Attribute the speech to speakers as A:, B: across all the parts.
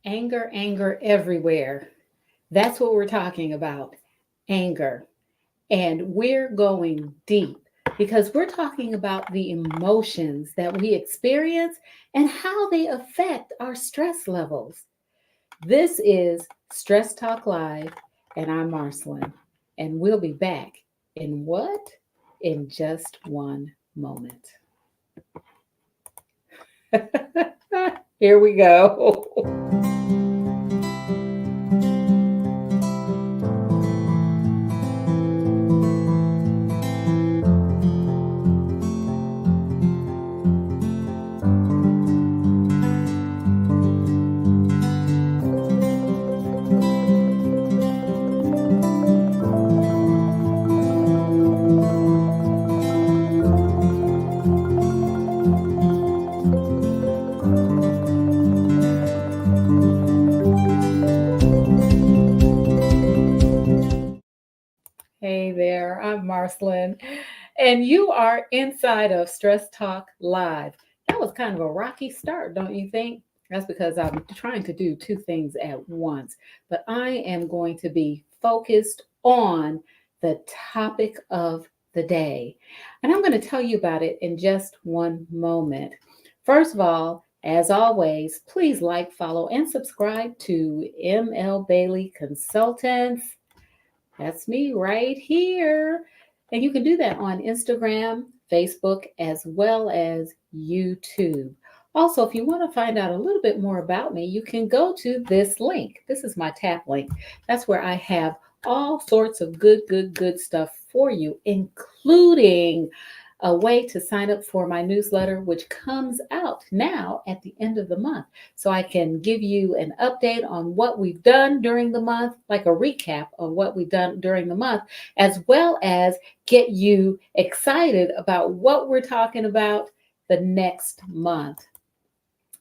A: Anger everywhere. That's what we're talking about. Anger. And we're going deep because we're talking about the emotions that we experience and how they affect our stress levels. This is Stress Talk Live, and I'm Marcyline. And we'll be back in what? In just one moment. Here we go. Hey there, I'm Marcelin, and you are inside of Stress Talk Live. That was kind of a rocky start, don't you think? That's because I'm trying to do two things at once, but I am going to be focused on the topic of the day. And I'm going to tell you about it in just one moment. First of all, as always, please like, follow, and subscribe to ML Bailey Consultants. That's me right here. And you can do that on Instagram, Facebook, as well as YouTube. Also, if you want to find out a little bit more about me, you can go to this link. This is my tap link. That's where I have all sorts of good stuff for you, including a way to sign up for my newsletter, which comes out now at the end of the month. So I can give you an update on what we've done during the month, like a recap of what we've done during the month, as well as get you excited about what we're talking about the next month.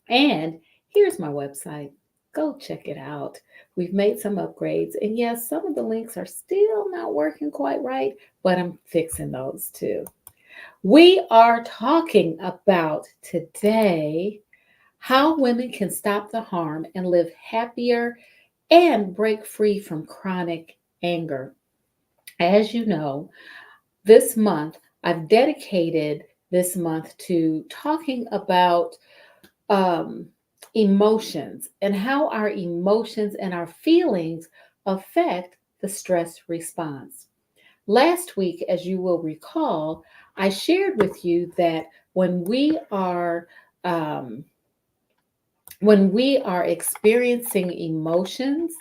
A: And here's my website. Go check it out. We've made some upgrades. And yes, some of the links are still not working quite right, but I'm fixing those too. We are talking about today how women can stop the harm and live happier and break free from chronic anger. As you know, this month, I've dedicated this month to talking about um, emotions and how our emotions and our feelings affect the stress response. Last week, as you will recall, I shared with you that when we are um, experiencing emotions,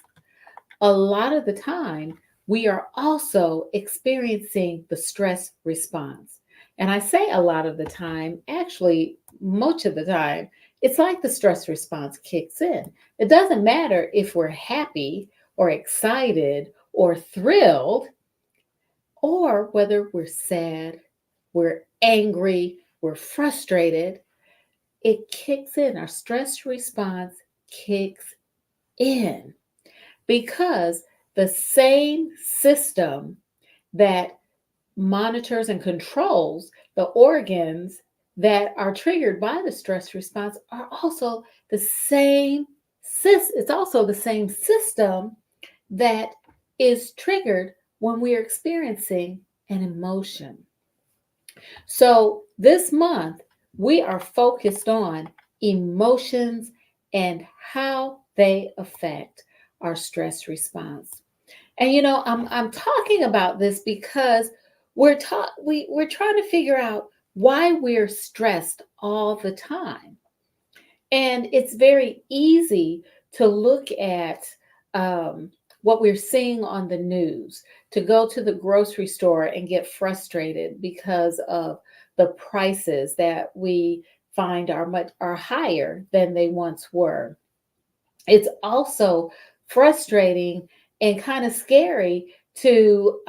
A: a lot of the time we are also experiencing the stress response. And I say a lot of the time, actually, much of the time, it's like the stress response kicks in. It doesn't matter if we're happy or excited or thrilled, or whether we're sad, we're angry, we're frustrated, it kicks in. Our stress response kicks in because the same system that monitors and controls the organs that are triggered by the stress response are also the same it's also the same system that is triggered when we are experiencing an emotion. So this month, we are focused on emotions and how they affect our stress response. And I'm talking about this because we're trying to figure out why we're stressed all the time. And it's very easy to look at what we're seeing on the news, to go to the grocery store and get frustrated because of the prices that we find are higher than they once were. It's also frustrating and kind of scary to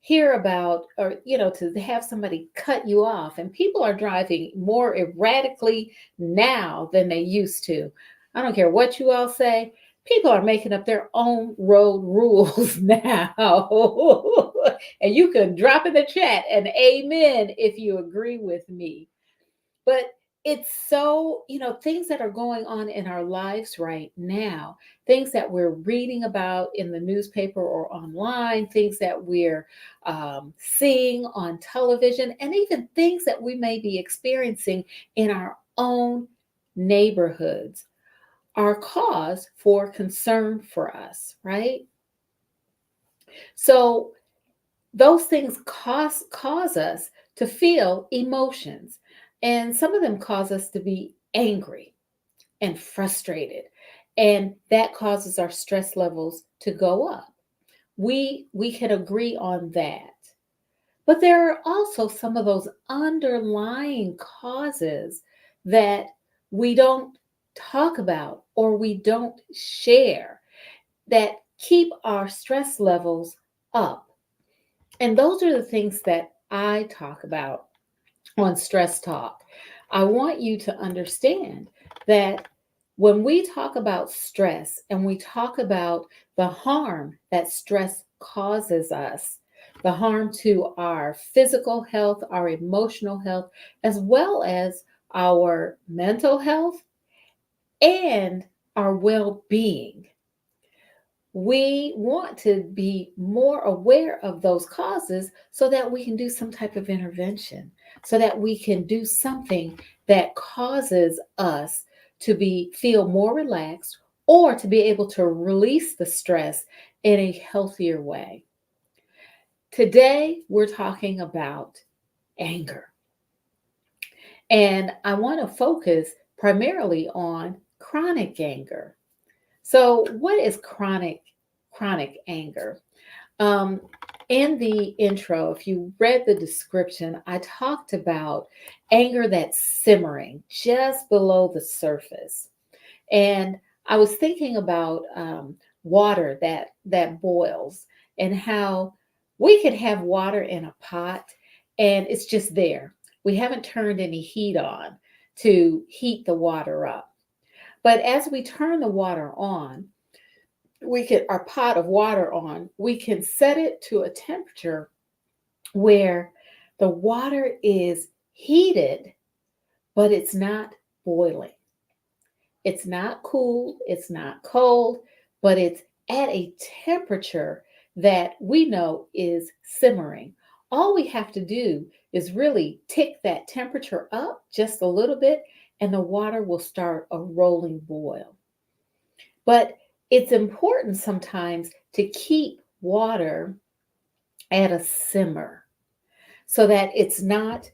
A: hear about, or to have somebody cut you off. And people are driving more erratically now than they used to. I don't care what you all say. People are making up their own road rules now. And you can drop in the chat and amen if you agree with me. But it's so, things that are going on in our lives right now, things that we're reading about in the newspaper or online, things that we're seeing on television, and even things that we may be experiencing in our own neighborhoods are cause for concern for us, right? So those things cause us to feel emotions, and some of them cause us to be angry and frustrated, and that causes our stress levels to go up. We can agree on that. But there are also some of those underlying causes that we don't talk about or we don't share, that keep our stress levels up. And those are the things that I talk about on Stress Talk. I want you to understand that when we talk about stress and we talk about the harm that stress causes us, the harm to our physical health, our emotional health, as well as our mental health and our well being, we want to be more aware of those causes so that we can do some type of intervention, so that we can do something that causes us to be feel more relaxed or to be able to release the stress in a healthier way. Today we're talking about anger, and I want to focus primarily on chronic anger. So what is chronic anger? Um, in the intro, if you read the description, I talked about anger that's simmering just below the surface. And I was thinking about water that boils, and how we could have water in a pot and it's just there. We haven't turned any heat on to heat the water up. But as we turn the water on, we can our pot of water on, we can set it to a temperature where the water is heated, but it's not boiling. It's not cool, it's not cold, but it's at a temperature that we know is simmering. All we have to do is really tick that temperature up just a little bit, and the water will start a rolling boil. But it's important sometimes to keep water at a simmer so that it's not,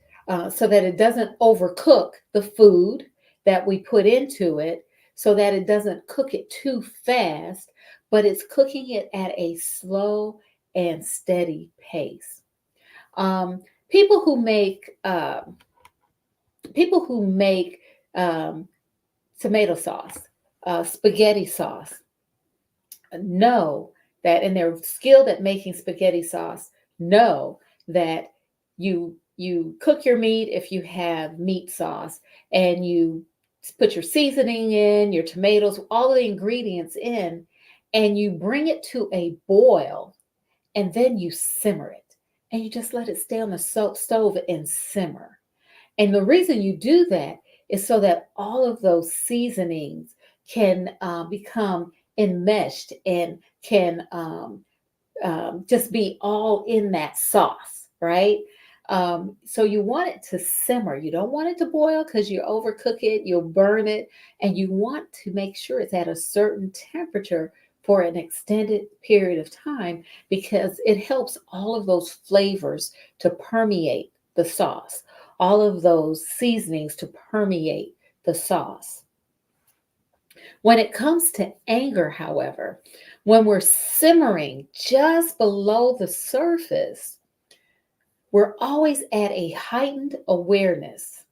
A: so that it doesn't overcook the food that we put into it, so that it doesn't cook it too fast, but it's cooking it at a slow and steady pace. Um, people who make people who make um, tomato sauce, spaghetti sauce, know that, and they're skilled at making spaghetti sauce, know that you cook your meat if you have meat sauce, and you put your seasoning in, your tomatoes, all the ingredients in, and you bring it to a boil, and then you simmer it, and you just let it stay on the stove and simmer. And the reason you do that is so that all of those seasonings can become enmeshed and can just be all in that sauce, right? So you want it to simmer. You don't want it to boil because you overcook it, you'll burn it, and you want to make sure it's at a certain temperature for an extended period of time, because it helps all of those flavors to permeate the sauce, all of those seasonings to permeate the sauce. When it comes to anger, however, when we're simmering just below the surface, we're always at a heightened awareness.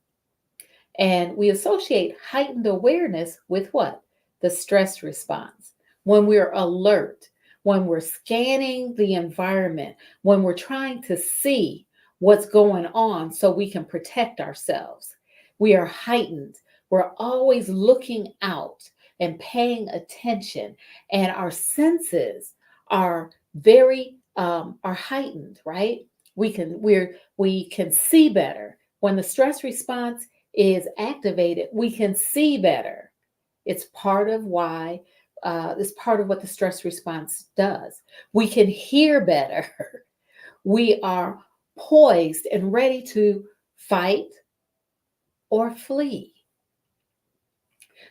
A: And we associate heightened awareness with what? The stress response. When we're alert, when we're scanning the environment, when we're trying to see what's going on so we can protect ourselves, we are heightened. We're always looking out and paying attention, and our senses are very are heightened, right? We can see better when the stress response is activated, we can see better. It's part of why, it's part of what the stress response does. We can hear better. We are poised and ready to fight or flee.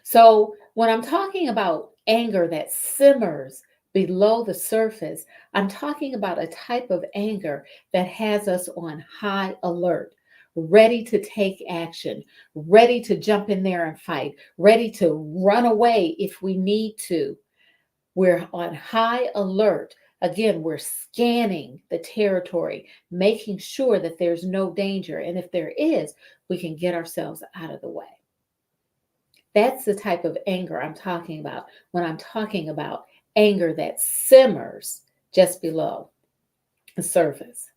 A: So, when I'm talking about anger that simmers below the surface, I'm talking about a type of anger that has us on high alert, ready to take action, ready to jump in there and fight, ready to run away if we need to. We're on high alert. Again, we're scanning the territory, making sure that there's no danger. And if there is, we can get ourselves out of the way. That's the type of anger I'm talking about when I'm talking about anger that simmers just below the surface.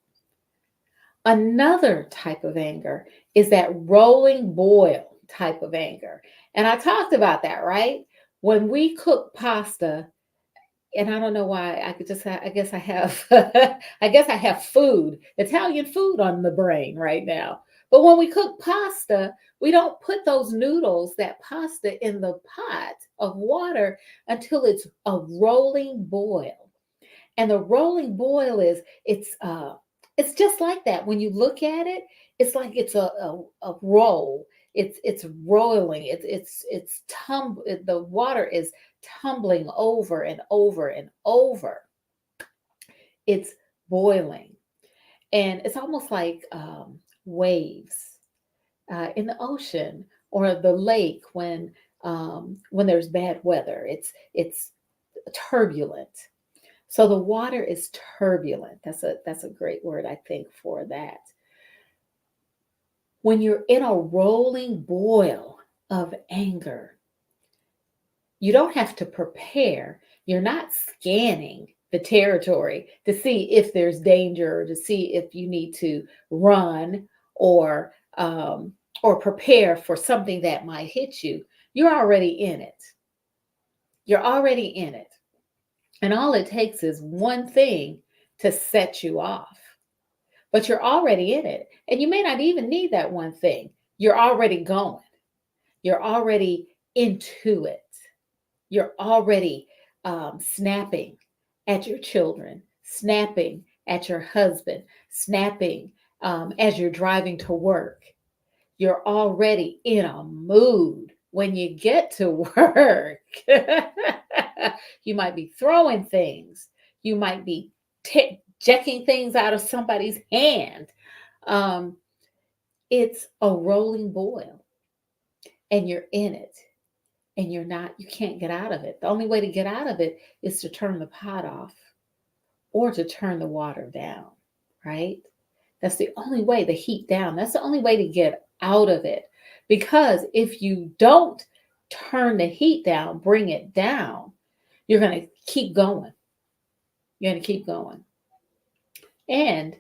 A: Another type of anger is that rolling boil type of anger. And I talked about that, right? When we cook pasta, and I don't know why I could just I guess I have I guess I have food, Italian food on the brain right now. But when we cook pasta, we don't put those noodles, that pasta in the pot of water until it's a rolling boil. And the rolling boil is it's just like that. When you look at it, it's like it's a roll. It's rolling. The water is tumbling over and over and over. It's boiling, and it's almost like waves in the ocean or the lake when there's bad weather. It's turbulent. So the water is turbulent. That's a great word, I think, for that. When you're in a rolling boil of anger, you don't have to prepare. You're not scanning the territory to see if there's danger or to see if you need to run or or prepare for something that might hit you. You're already in it. You're already in it. And all it takes is one thing to set you off. But you're already in it. And you may not even need that one thing. You're already going. You're already into it. You're already snapping at your children, snapping at your husband, snapping as you're driving to work. You're already in a mood when you get to work. You might be throwing things. You might be jacking things out of somebody's hand. Um, it's a rolling boil, and you're in it, and you can't get out of it. The only way to get out of it is to turn the pot off or to turn the water down, right? That's the only way, the heat down. That's the only way to get out of it. Because if you don't turn the heat down, bring it down, you're going to keep going. You're going to keep going. And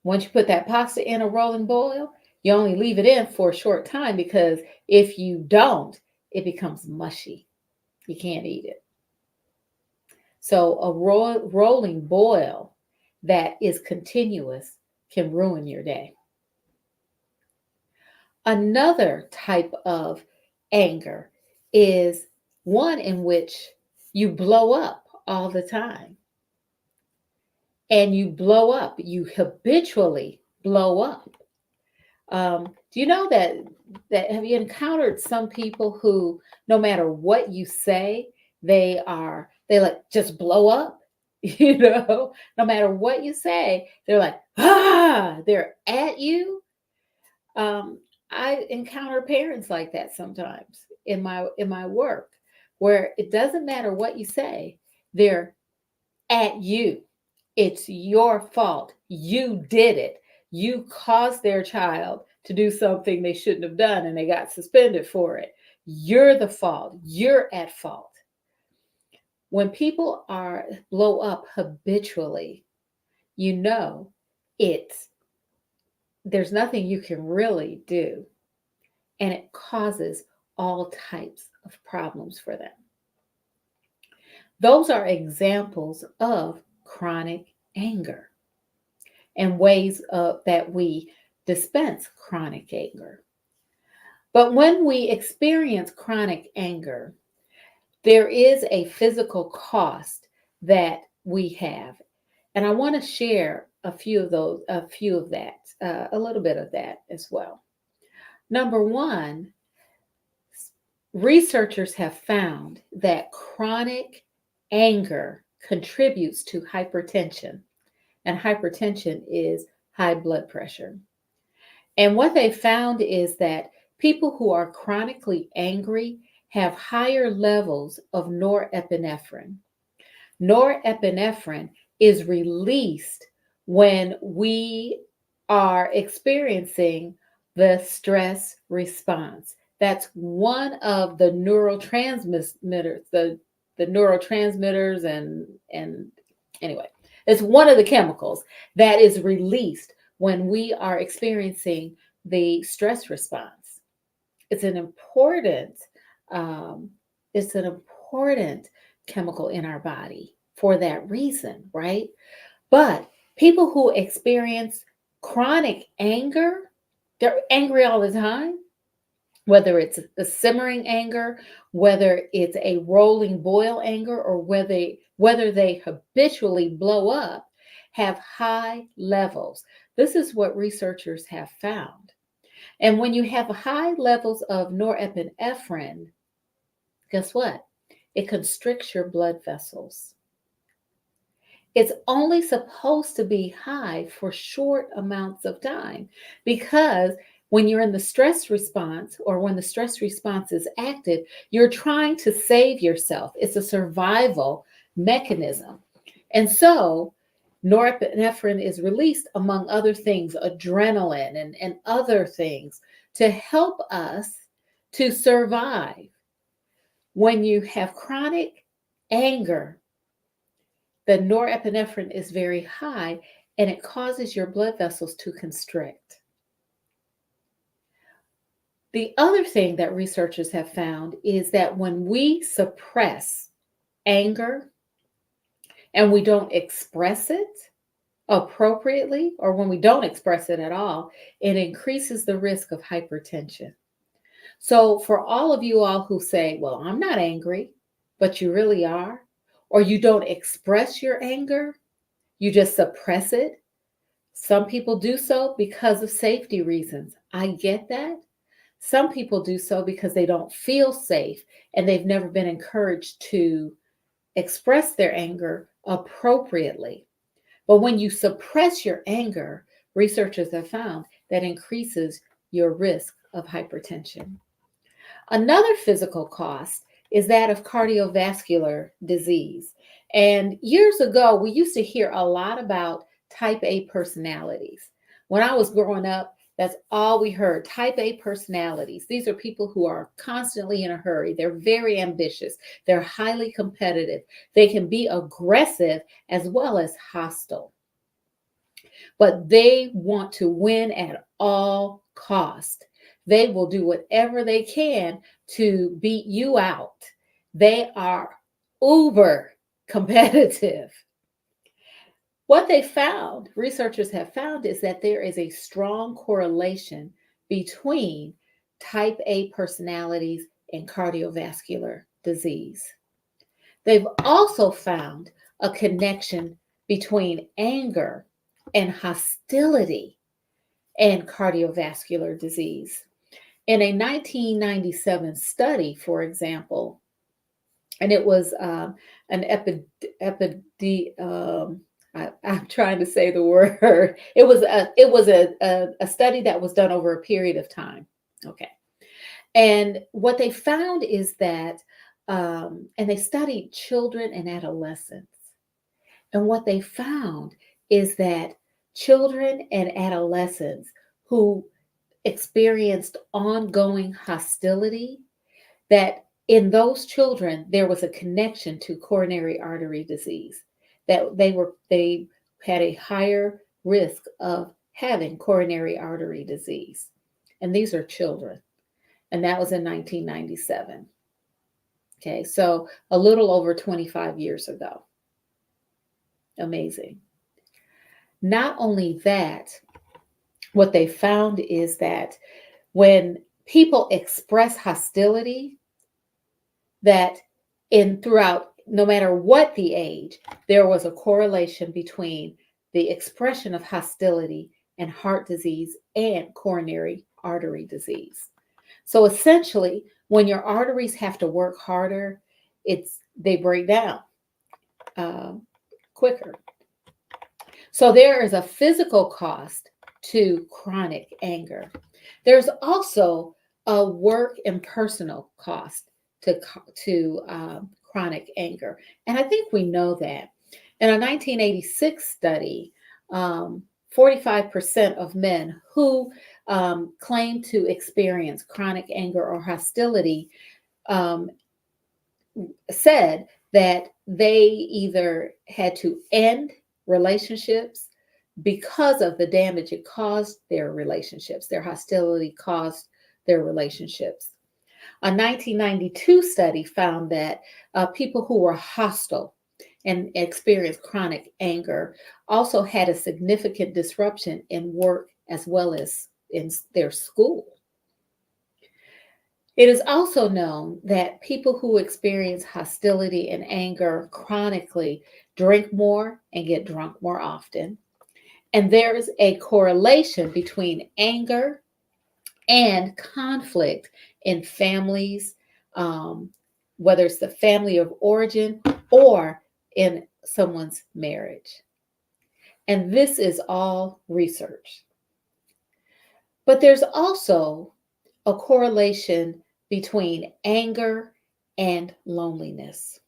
A: once you put that pasta in a rolling boil, you only leave it in for a short time because if you don't, it becomes mushy. You can't eat it. So a rolling boil that is continuous can ruin your day. Another type of anger is one in which you blow up all the time. And you blow up, you habitually blow up. Do you know that have you encountered some people who no matter what you say, they like just blow up? No matter what you say, they're like, they're at you. I encounter parents like that sometimes in my work, where it doesn't matter what you say, they're at you. It's your fault. You did it. You caused their child to do something they shouldn't have done and they got suspended for it. You're the fault. You're at fault. When people are blow up habitually, you know it's there's nothing you can really do, and it causes all types of problems for them. Those are examples of chronic anger and ways that we dispense chronic anger. But when we experience chronic anger, there is a physical cost that we have. And I want to share a little bit of that as well. Number one, researchers have found that chronic anger contributes to hypertension, and hypertension is high blood pressure. And what they found is that people who are chronically angry have higher levels of norepinephrine. Norepinephrine is released when we are experiencing the stress response. That's one of the neurotransmitters, the neurotransmitters and anyway, it's one of the chemicals that is released when we are experiencing the stress response. It's an important um, it's an important chemical in our body for that reason, right? But people who experience chronic anger, they're angry all the time, whether it's the simmering anger, whether it's a rolling boil anger, or whether they habitually blow up, have high levels. This is what researchers have found. And when you have high levels of norepinephrine, guess what? It constricts your blood vessels. It's only supposed to be high for short amounts of time because when you're in the stress response or when the stress response is active, you're trying to save yourself. It's a survival mechanism. And so norepinephrine is released, among other things, adrenaline and other things to help us to survive. When you have chronic anger, the norepinephrine is very high and it causes your blood vessels to constrict. The other thing that researchers have found is that when we suppress anger and we don't express it appropriately, or when we don't express it at all, it increases the risk of hypertension. So, for all of you all who say, well, I'm not angry, but you really are, or you don't express your anger, you just suppress it. Some people do so because of safety reasons. I get that. Some people do so because they don't feel safe and they've never been encouraged to express their anger appropriately. But when you suppress your anger, researchers have found that increases your risk of hypertension. Another physical cost is that of cardiovascular disease. And years ago, we used to hear a lot about type A personalities. When I was growing up, that's all we heard, type A personalities. These are people who are constantly in a hurry. They're very ambitious. They're highly competitive. They can be aggressive as well as hostile. But they want to win at all cost. They will do whatever they can to beat you out. They are uber competitive. What they found, researchers have found, is that there is a strong correlation between type A personalities and cardiovascular disease. They've also found a connection between anger and hostility and cardiovascular disease. In a 1997 study, for example, and it was an I'm trying to say the word. It was a study that was done over a period of time. Okay, and what they found is that, and they studied children and adolescents, and what they found is that children and adolescents who experienced ongoing hostility, that in those children there was a connection to coronary artery disease, that they had a higher risk of having coronary artery disease. And these are children. And that was in 1997. Okay, so a little over 25 years ago. Amazing. Not only that, what they found is that when people express hostility that in throughout, no matter what the age, there was a correlation between the expression of hostility and heart disease and coronary artery disease. So essentially, when your arteries have to work harder, they break down um, quicker. So there is a physical cost to chronic anger. There's also a work and personal cost to chronic anger, and I think we know that. In a 1986 study, 45% of men who claimed to experience chronic anger or hostility um, said that they either had to end relationships because of the damage it caused their relationships, their hostility caused their relationships. A 1992 study found that people who were hostile and experienced chronic anger also had a significant disruption in work as well as in their school. It is also known that people who experience hostility and anger chronically drink more and get drunk more often. And there is a correlation between anger and conflict in families, um, whether it's the family of origin or in someone's marriage. And this is all research. But there's also a correlation between anger and loneliness.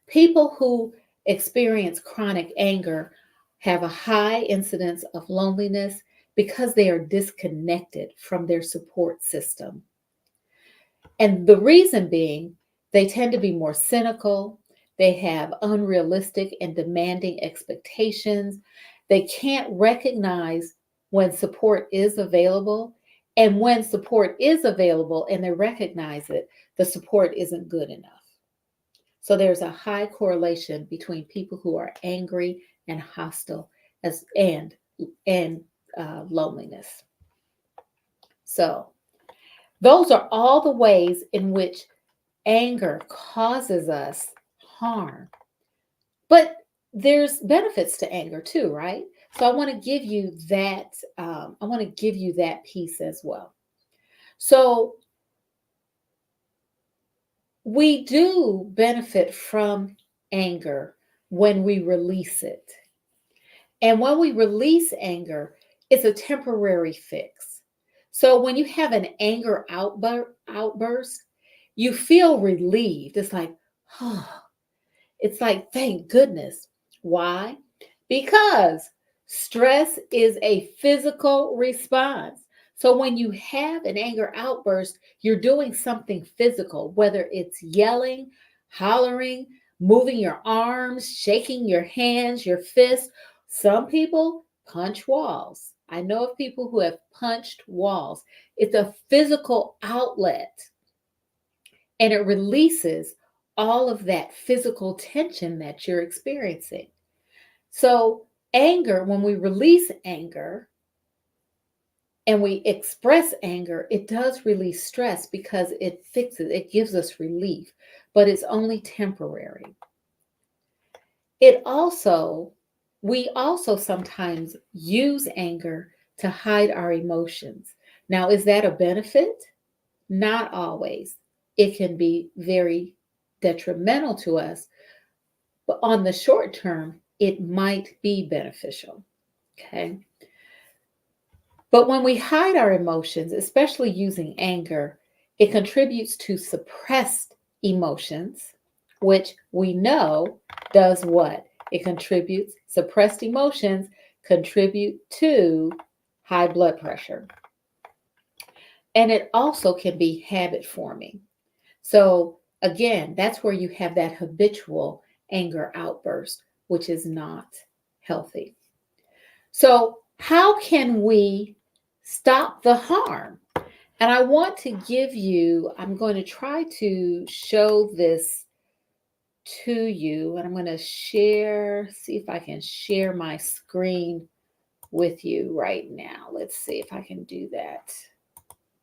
A: People who experience chronic anger have a high incidence of loneliness because they are disconnected from their support system. And the reason being, they tend to be more cynical, they have unrealistic and demanding expectations, they can't recognize when support is available. And when support is available and they recognize it, the support isn't good enough. So there's a high correlation between people who are angry and hostile as and loneliness. So those are all the ways in which anger causes us harm. But there's benefits to anger too, right? So I want to give you that. I want to give you that piece as well. So we do benefit from anger when we release it. And when we release anger, it's a temporary fix. So when you have an anger outburst, you feel relieved. It's like, oh, it's like, thank goodness. Why? Because stress is a physical response. So when you have an anger outburst, you're doing something physical, whether it's yelling, hollering, moving your arms, shaking your hands, your fists. Some people punch walls. I know of people who have punched walls. It's a physical outlet and it releases all of that physical tension that you're experiencing. So, anger, when we release anger and we express anger, it does release stress because it fixes, it gives us relief, but it's only temporary. It also, we also sometimes use anger to hide our emotions. Now, is that a benefit? Not always. It can be very detrimental to us, but on the short term, it might be beneficial. Okay. But when we hide our emotions, especially using anger, it contributes to suppressed emotions, which we know does what? It contributes, suppressed emotions contribute to high blood pressure. And it also can be habit forming. So, again, that's where you have that habitual anger outburst, which is not healthy. So, how can we stop the harm? And I want to give you, I'm going to try to show this to you, and I'm going to share, see if I can share my screen with you right now. Let's see if I can do that.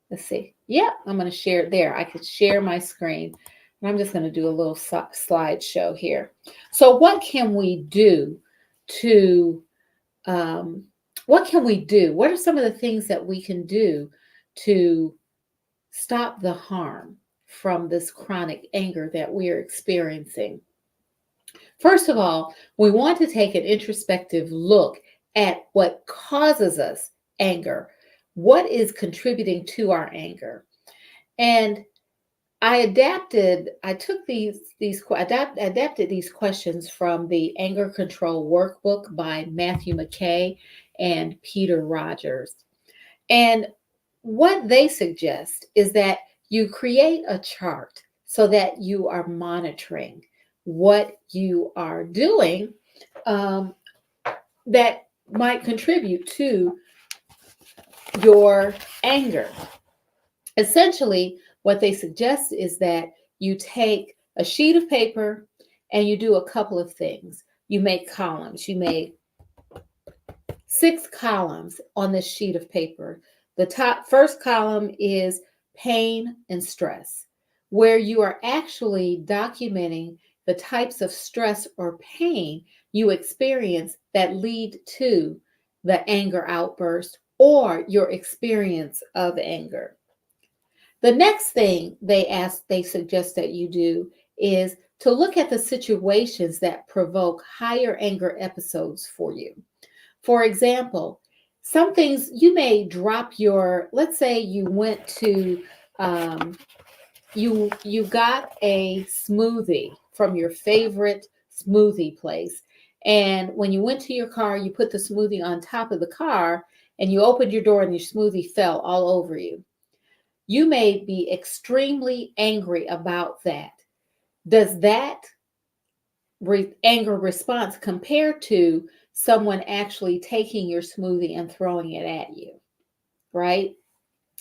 A: Let's see. Yeah, I'm going to share it there. I could share my screen. And I'm just going to do a little slideshow here. So what can we do to, um, what can we do? What are some of the things that we can do to stop the harm from this chronic anger that we're experiencing? First of all, we want to take an introspective look at what causes us anger. What is contributing to our anger? And I took adapted these questions from the Anger Control Workbook by Matthew McKay and Peter Rogers. And what they suggest is that you create a chart so that you are monitoring what you are doing, um, that might contribute to your anger. Essentially, what they suggest is that you take a sheet of paper and you do a couple of things. You make columns. You make 6 columns on this sheet of paper. The top first column is pain and stress, where you are actually documenting the types of stress or pain you experience that lead to the anger outburst or your experience of anger. The next thing they suggest that you do is to look at the situations that provoke higher anger episodes for you. For example, some things you may drop your, let's say you went to, you got a smoothie from your favorite smoothie place. And when you went to your car, you put the smoothie on top of the car and you opened your door and your smoothie fell all over you. You may be extremely angry about that. Does that anger response compare to someone actually taking your smoothie and throwing it at you, right?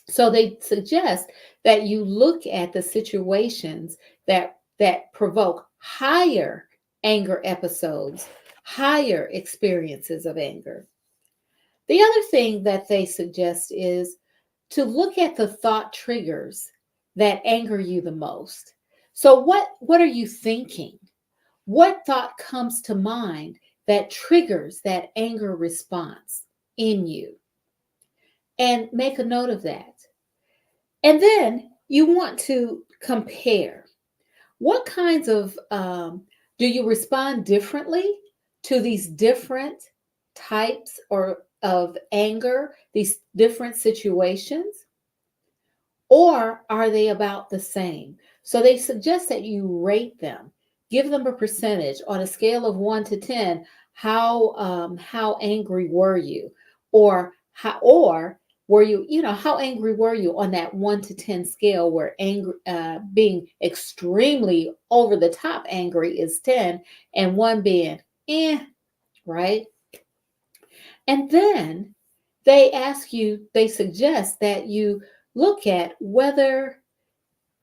A: So they suggest that you look at the situations that provoke higher anger episodes, higher experiences of anger. The other thing that they suggest is to look at the thought triggers that anger you the most. So what are you thinking? What thought comes to mind that triggers that anger response in you? And make a note of that. And then you want to compare. What kinds of, do you respond differently to these different types or of anger, these different situations? Or are they about the same? So they suggest that you rate them, give them a percentage on a scale of 1 to 10. How angry were you, or were you, how angry were you on that 1 to 10 scale, where angry, being extremely over the top angry is 10, and one being right? And then they suggest that you look at whether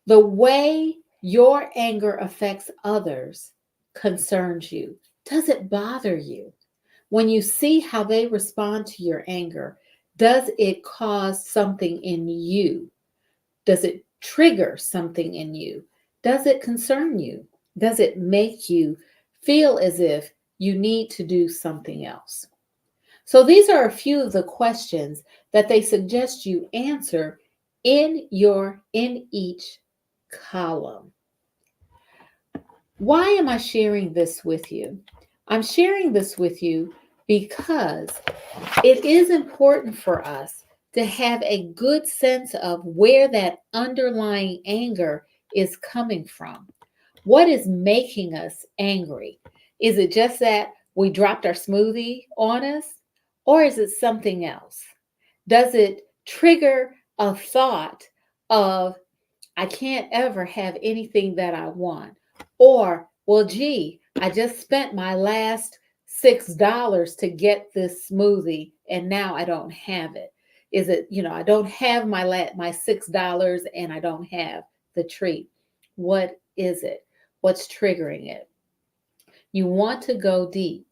A: the way your anger affects others concerns you. Does it bother you? When you see how they respond to your anger, does it cause something in you? Does it trigger something in you? Does it concern you? Does it make you feel as if you need to do something else? So these are a few of the questions that they suggest you answer in each column. Why am I sharing this with you? I'm sharing this with you because it is important for us to have a good sense of where that underlying anger is coming from. What is making us angry? Is it just that we dropped our smoothie on us? Or is it something else? Does it trigger a thought of, I can't ever have anything that I want? Or, well, gee, I just spent my last $6 to get this smoothie and now I don't have it. Is it, I don't have my $6 and I don't have the treat. What is it? What's triggering it? You want to go deep.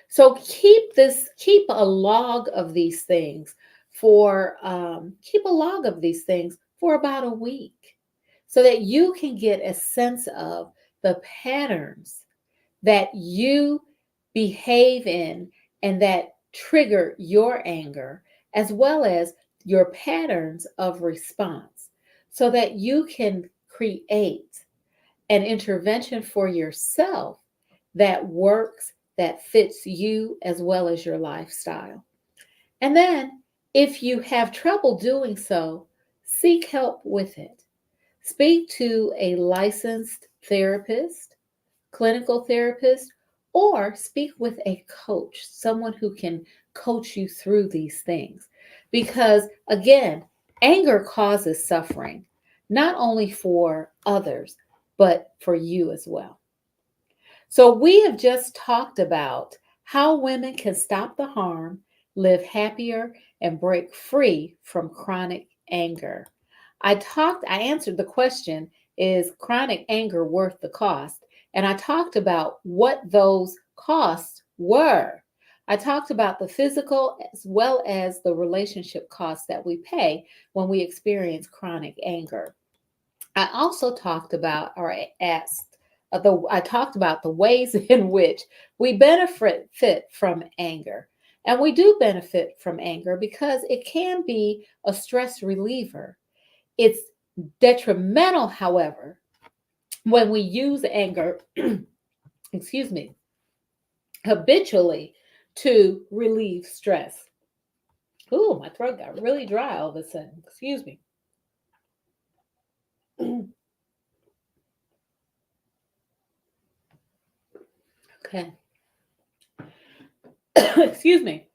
A: So keep a log of these things for keep a log of these things for about a week so that you can get a sense of the patterns that you behave in and that trigger your anger, as well as your patterns of response, so that you can create an intervention for yourself that works, that fits you as well as your lifestyle. And then, if you have trouble doing so, seek help with it. Speak to a licensed therapist, clinical therapist, or speak with a coach, someone who can coach you through these things. Because again, anger causes suffering, not only for others, but for you as well. So, we have just talked about how women can stop the harm, live happier, and break free from chronic anger. I answered the question, is chronic anger worth the cost? And I talked about what those costs were. I talked about the physical as well as the relationship costs that we pay when we experience chronic anger. I also talked about or asked I talked about the ways in which we benefit from anger. And we do benefit from anger because it can be a stress reliever. It's detrimental, however, when we use anger, excuse me, habitually to relieve stress. Ooh, my throat got really dry all of a sudden. Excuse me. Okay. Excuse me.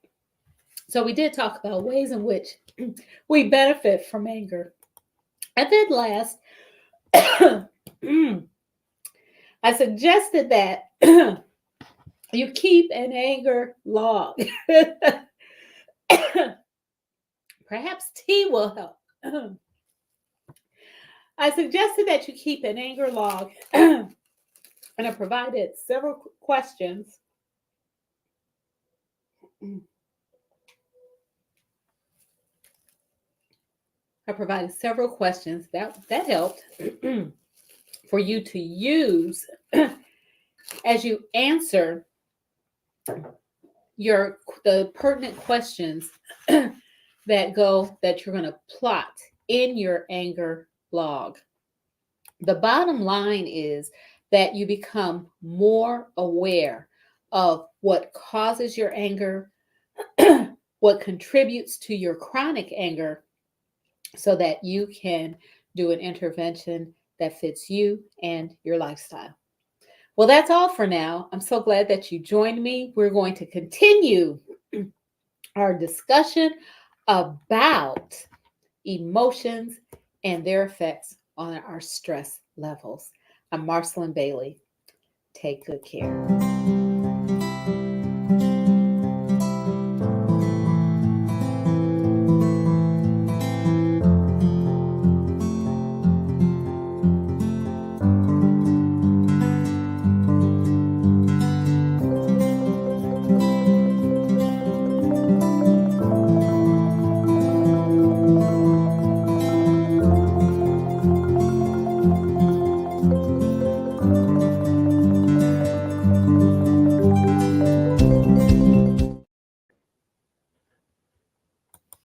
A: So we did talk about ways in which we benefit from anger. And then last, I suggested that you keep an anger log. Perhaps tea will help. I suggested that you keep an anger log, and I provided several questions. I provided several questions that helped for you to use as you answer the pertinent questions that you're going to plot in your anger log. The bottom line is that you become more aware of what causes your anger, what contributes to your chronic anger, so that you can do an intervention that fits you and your lifestyle. Well, that's all for now. I'm so glad that you joined me. We're going to continue our discussion about emotions and their effects on our stress levels. I'm Marcyline Bailey. Take good care.